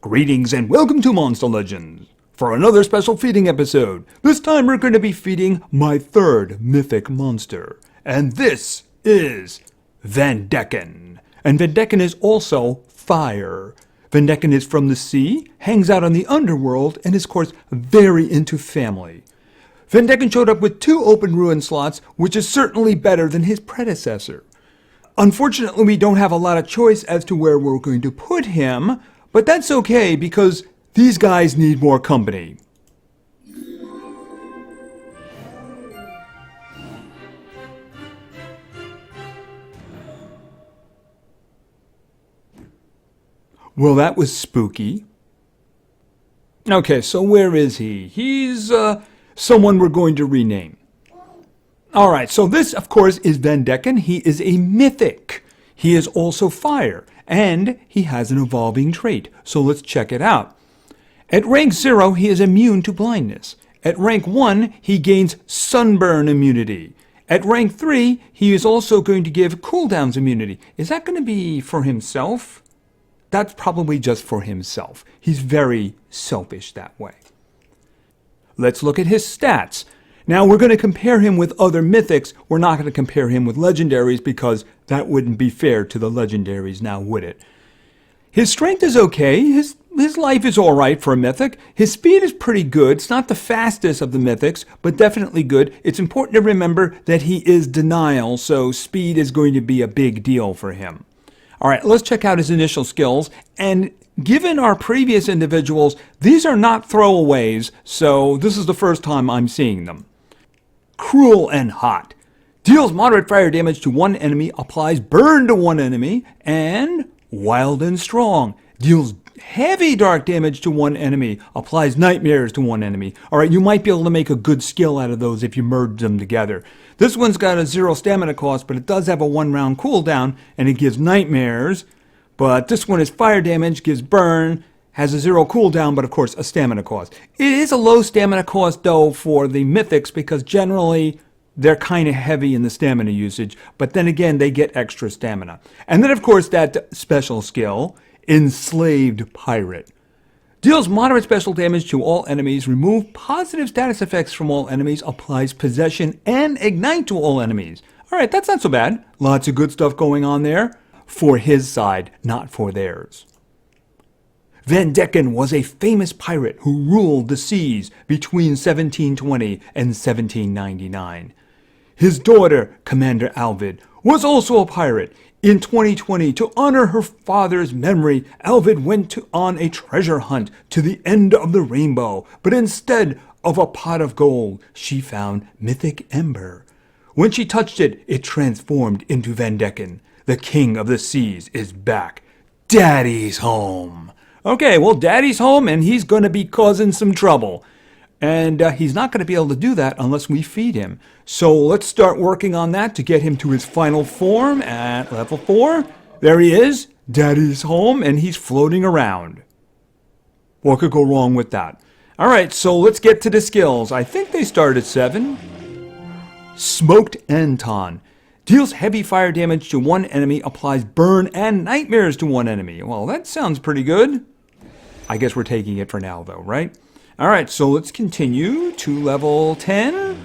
Greetings and welcome to Monster Legends for another special feeding episode. This time we're going to be feeding my third mythic monster. And this is Vandecken. And Vandecken is also fire. Vandecken is from the sea, hangs out on the underworld, and is of course very into family. Vandecken showed up with 2 open rune slots, which is certainly better than his predecessor. Unfortunately, we don't have a lot of choice as to where we're going to put him, but that's okay because these guys need more company. Well, that was spooky. Okay, so where is he? He's someone we're going to rename. Alright, so this, of course, is Vandecken. He is a mythic. He is also fire, and he has an evolving trait. So let's check it out. At rank 0, he is immune to blindness. At rank 1, he gains sunburn immunity. At rank 3, he is also going to give cooldowns immunity. Is that going to be for himself? That's probably just for himself. He's very selfish that way. Let's look at his stats. Now we're going to compare him with other mythics. We're not going to compare him with legendaries because that wouldn't be fair to the legendaries now, would it? His strength is okay. His life is alright for a mythic. His speed is pretty good. It's not the fastest of the mythics, but definitely good. It's important to remember that he is denial, so speed is going to be a big deal for him. Alright, let's check out his initial skills. And given our previous individuals, these are not throwaways, so this is the first time I'm seeing them. Cruel and hot. Deals moderate fire damage to one enemy, applies burn to one enemy, and wild and strong. Deals heavy dark damage to one enemy, applies nightmares to one enemy. Alright, you might be able to make a good skill out of those if you merge them together. This one's got a 0 stamina cost, but it does have a 1 round cooldown, and it gives nightmares. But this one is fire damage, gives burn, has a 0 cooldown, but of course a stamina cost. It is a low stamina cost though for the mythics because generally they're kind of heavy in the stamina usage, but then again they get extra stamina. And then of course that special skill, Enslaved Pirate. Deals moderate special damage to all enemies, remove positive status effects from all enemies, applies possession and ignite to all enemies. Alright, that's not so bad. Lots of good stuff going on there. For his side, not for theirs. Vandecken was a famous pirate who ruled the seas between 1720 and 1799. His daughter, Commander Alvid, was also a pirate. In 2020, to honor her father's memory, Alvid went on a treasure hunt to the end of the rainbow, but instead of a pot of gold, she found mythic ember. When she touched it, it transformed into Vandecken. The king of the seas is back. Daddy's home. Okay, well, Daddy's home, and he's going to be causing some trouble. And he's not going to be able to do that unless we feed him. So let's start working on that to get him to his final form at level 4. There he is. Daddy's home, and he's floating around. What could go wrong with that? All right, so let's get to the skills. I think they start at 7. Smoked Anton. Deals heavy fire damage to one enemy, applies burn and nightmares to one enemy. Well, that sounds pretty good. I guess we're taking it for now, though, right? Alright, so let's continue to level 10.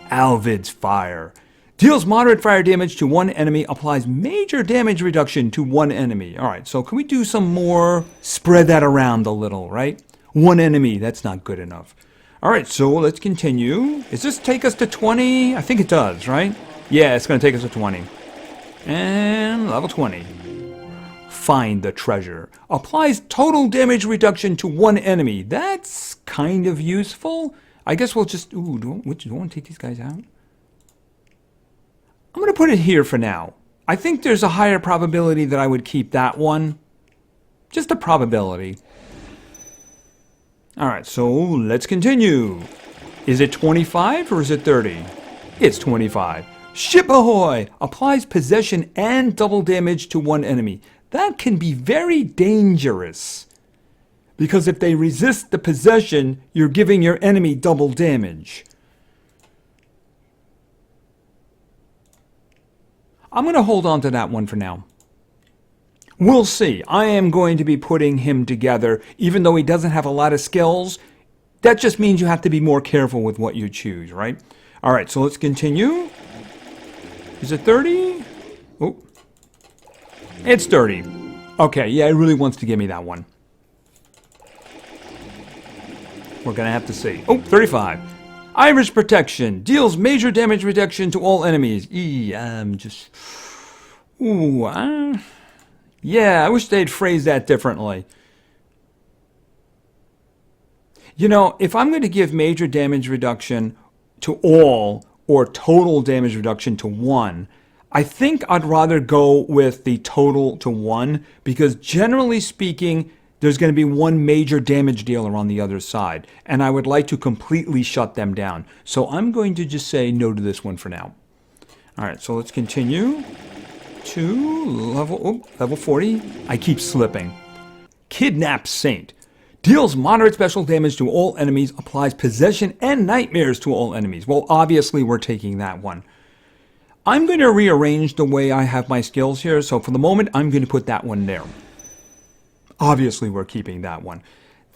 Alvid's Fire. Deals moderate fire damage to one enemy, applies major damage reduction to one enemy. Alright, so can we do some more? Spread that around a little, right? One enemy, that's not good enough. Alright, so let's continue. Does this take us to 20? I think it does, right? Yeah, it's going to take us to 20. And level 20. Find the treasure. Applies total damage reduction to one enemy. That's kind of useful. I guess we'll just... Ooh, do you want to take these guys out? I'm going to put it here for now. I think there's a higher probability that I would keep that one. Just a probability. Alright, so let's continue. Is it 25 or is it 30? It's 25. Ship ahoy! Applies possession and double damage to one enemy. That can be very dangerous. Because if they resist the possession, you're giving your enemy double damage. I'm going to hold on to that one for now. We'll see. I am going to be putting him together, even though he doesn't have a lot of skills. That just means you have to be more careful with what you choose, right? All right, so let's continue. Is it 30? Oh, it's 30. Okay, yeah, it really wants to give me that one. We're going to have to see. Oh, 35. Irish Protection. Deals major damage reduction to all enemies. Yeah, I wish they'd phrase that differently. You know, if I'm going to give major damage reduction to all or total damage reduction to 1, I think I'd rather go with the total to 1 because generally speaking, there's going to be one major damage dealer on the other side, and I would like to completely shut them down. So I'm going to just say no to this one for now. All right, so let's continue to level 40. I keep slipping. Kidnap Saint. Deals moderate special damage to all enemies, applies possession and nightmares to all enemies. Well, obviously we're taking that one. I'm going to rearrange the way I have my skills here, so for the moment I'm going to put that one there. Obviously we're keeping that one.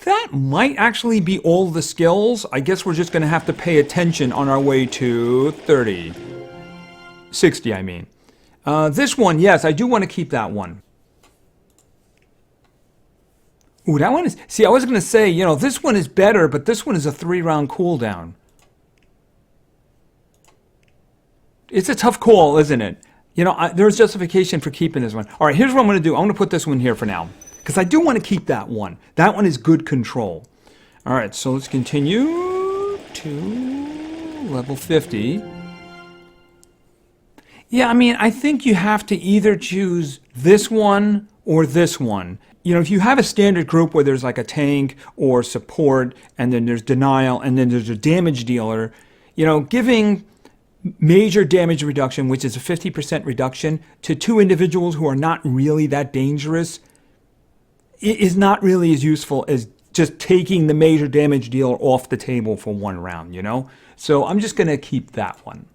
That might actually be all the skills. I guess we're just going to have to pay attention on our way to 30. 60, I mean. This one, yes, I do want to keep that one. Ooh, that one is... See, I was going to say, you know, this one is better, but this one is a 3-round cooldown. It's a tough call, isn't it? You know, there's justification for keeping this one. All right, here's what I'm going to do. I'm going to put this one here for now. Because I do want to keep that one. That one is good control. All right, so let's continue to level 50. Yeah, I mean, I think you have to either choose this one or this one. You know, if you have a standard group where there's like a tank or support, and then there's denial, and then there's a damage dealer, you know, giving major damage reduction, which is a 50% reduction, to 2 individuals who are not really that dangerous, it is not really as useful as just taking the major damage dealer off the table for 1 round, you know? So I'm just going to keep that one.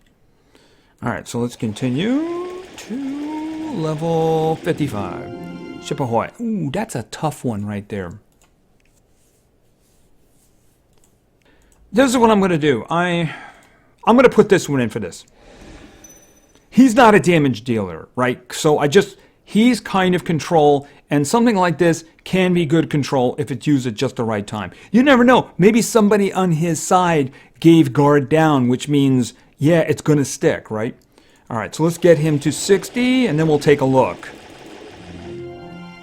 All right, so let's continue to level 55. Ship ahoy. Ooh, that's a tough one right there. This is what I'm going to do. I'm going to put this one in for this. He's not a damage dealer, right? So he's kind of control, and something like this can be good control if it's used at just the right time. You never know. Maybe somebody on his side gave guard down, which means, yeah, it's going to stick, right? All right, so let's get him to 60, and then we'll take a look.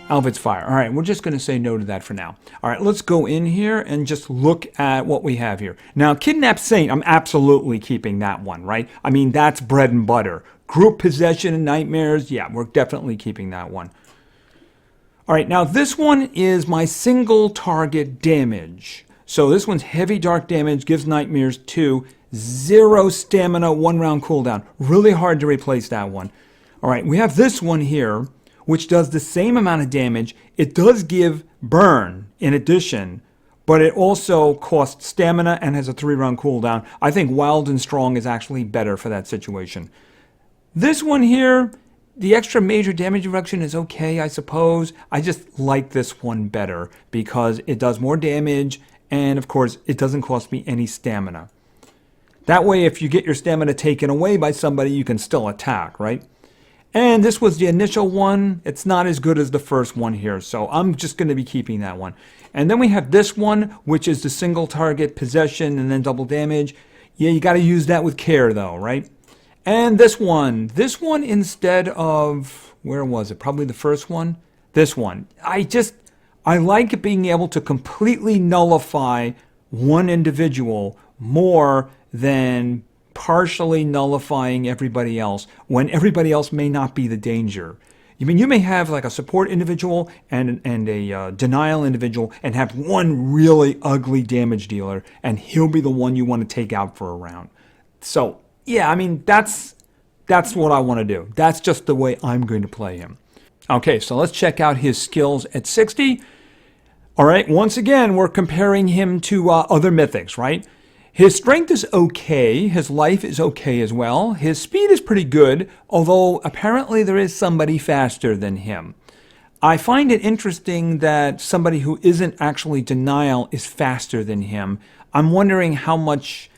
Alvid's Fire. All right, we're just going to say no to that for now. All right, let's go in here and just look at what we have here. Now, Kidnap Saint, I'm absolutely keeping that one, right? I mean, that's bread and butter. Group Possession and Nightmares, yeah, we're definitely keeping that one. All right, now this one is my single target damage. So this one's heavy dark damage, gives Nightmares 2, 0 stamina, 1 round cooldown. Really hard to replace that one. All right, we have this one here, which does the same amount of damage. It does give burn in addition, but it also costs stamina and has a 3-round cooldown. I think Wild and Strong is actually better for that situation. This one here, the extra major damage reduction is okay, I suppose. I just like this one better because it does more damage, and of course, it doesn't cost me any stamina. That way, if you get your stamina taken away by somebody, you can still attack, right? And this was the initial one. It's not as good as the first one here, so I'm just going to be keeping that one. And then we have this one, which is the single target possession and then double damage. Yeah, you got to use that with care, though, right? And this one instead of, where was it? Probably the first one. This one. I like being able to completely nullify one individual more than partially nullifying everybody else when everybody else may not be the danger. I mean, you may have like a support individual and a denial individual and have one really ugly damage dealer, and he'll be the one you want to take out for a round. So, yeah, I mean, that's what I want to do. That's just the way I'm going to play him. Okay, so let's check out his skills at 60. All right, once again, we're comparing him to other mythics, right? His strength is okay. His life is okay as well. His speed is pretty good, although apparently there is somebody faster than him. I find it interesting that somebody who isn't actually denial is faster than him. I'm wondering how much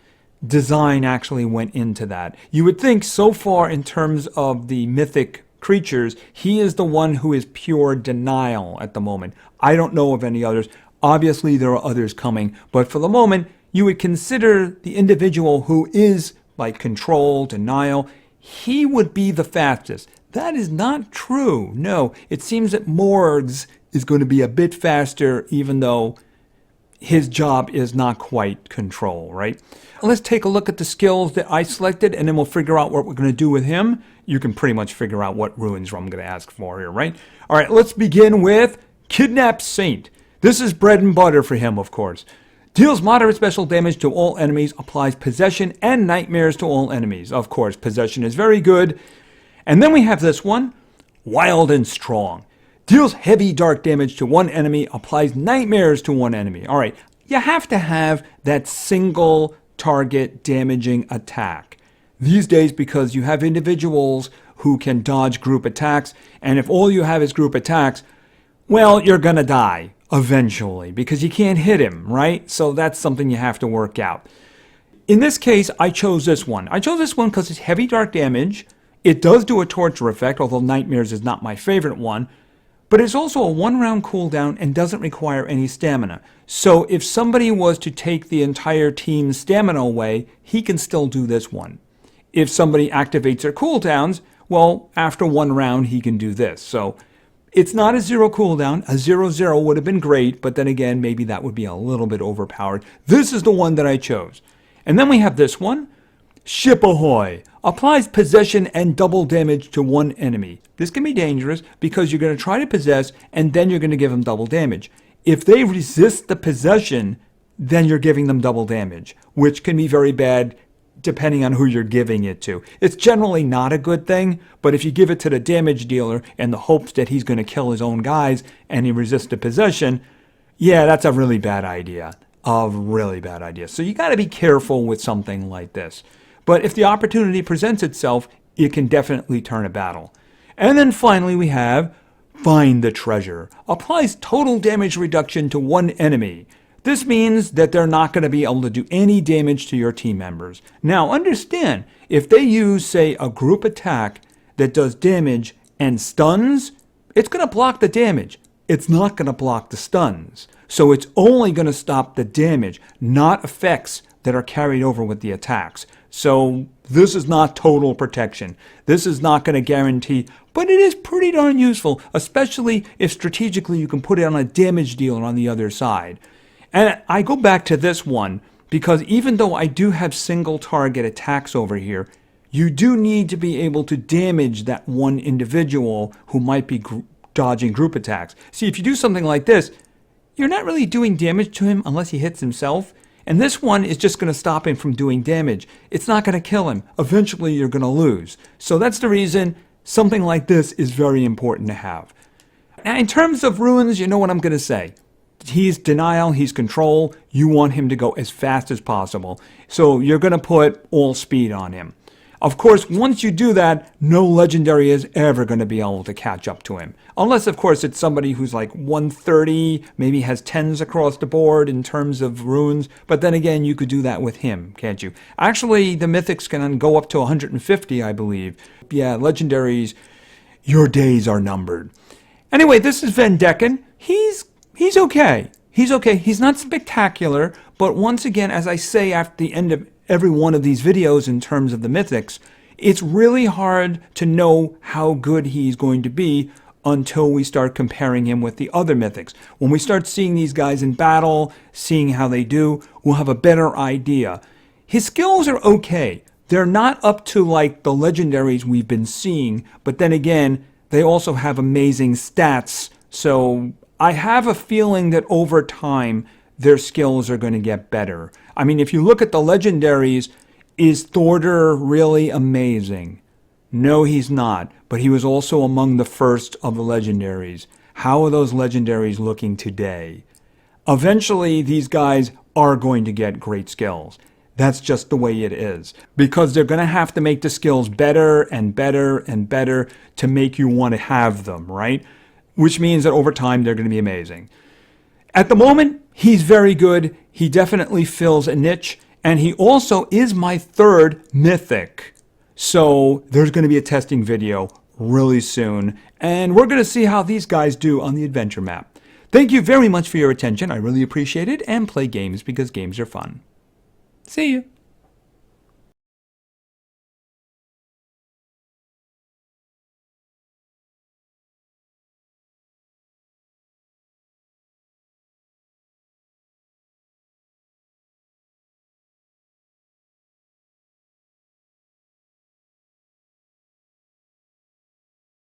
design actually went into that. You would think so far in terms of the mythic creatures, he is the one who is pure denial at the moment. I don't know of any others. Obviously, there are others coming, but for the moment, you would consider the individual who is like control, denial, he would be the fastest. That is not true. No, it seems that Morgs is going to be a bit faster, even though his job is not quite control, right? Let's take a look at the skills that I selected, and then we'll figure out what we're going to do with him. You can pretty much figure out what runes I'm going to ask for here, right? All right, let's begin with Kidnap Saint. This is bread and butter for him, of course. Deals moderate special damage to all enemies, applies possession and nightmares to all enemies. Of course, possession is very good. And then we have this one, Wild and Strong. Deals heavy dark damage to one enemy, applies nightmares to one enemy. All right, you have to have that single target damaging attack. These days, because you have individuals who can dodge group attacks, and if all you have is group attacks, well, you're going to die eventually because you can't hit him, right? So that's something you have to work out. In this case, I chose this one. I chose this one because it's heavy dark damage. It does do a torture effect, although Nightmares is not my favorite one. But it's also a 1-round cooldown and doesn't require any stamina. So if somebody was to take the entire team's stamina away, he can still do this one. If somebody activates their cooldowns, well, after 1 round, he can do this. So it's not a 0 cooldown. A 0-0 would have been great, but then again, maybe that would be a little bit overpowered. This is the one that I chose. And then we have this one. Ship Ahoy. Applies possession and double damage to one enemy. This can be dangerous because you're going to try to possess and then you're going to give them double damage. If they resist the possession, then you're giving them double damage, which can be very bad depending on who you're giving it to. It's generally not a good thing, but if you give it to the damage dealer in the hopes that he's going to kill his own guys and he resists the possession, yeah, that's a really bad idea. A really bad idea. So you got to be careful with something like this. But if the opportunity presents itself, it can definitely turn a battle. And then finally we have Find the Treasure. Applies total damage reduction to one enemy. This means that they're not going to be able to do any damage to your team members. Now understand, if they use, say, a group attack that does damage and stuns, it's going to block the damage. It's not going to block the stuns. So it's only going to stop the damage, not effects that are carried over with the attacks. So this is not total protection. This is not going to guarantee, but it is pretty darn useful, especially if strategically you can put it on a damage dealer on the other side. And I go back to this one because even though I do have single target attacks over here, you do need to be able to damage that one individual who might be dodging group attacks. See, if you do something like this, you're not really doing damage to him unless he hits himself. And this one is just going to stop him from doing damage. It's not going to kill him. Eventually, you're going to lose. So that's the reason something like this is very important to have. Now, in terms of runes, you know what I'm going to say. He's denial, he's control. You want him to go as fast as possible. So you're going to put all speed on him. Of course, once you do that, no legendary is ever going to be able to catch up to him. Unless, of course, it's somebody who's like 130, maybe has 10s across the board in terms of runes. But then again, you could do that with him, can't you? Actually, the mythics can go up to 150, I believe. Yeah, legendaries, your days are numbered. Anyway, this is Ven Deccan. He's okay. He's okay. He's not spectacular, but once again, as I say after the end of every one of these videos in terms of the mythics, it's really hard to know how good he's going to be until we start comparing him with the other mythics. When we start seeing these guys in battle, seeing how they do, we'll have a better idea. His skills are okay. They're not up to like the legendaries we've been seeing, but then again, they also have amazing stats. So I have a feeling that over time, their skills are going to get better. I mean, if you look at the legendaries, is Thorder really amazing? No, he's not. But he was also among the first of the legendaries. How are those legendaries looking today? Eventually, these guys are going to get great skills. That's just the way it is. Because they're going to have to make the skills better and better and better to make you want to have them, right? which means that over time they're going to be amazing. At the moment, he's very good. He definitely fills a niche, and he also is my third mythic. So there's going to be a testing video really soon, and we're going to see how these guys do on the adventure map. Thank you very much for your attention. I really appreciate it, and play games because games are fun. See you.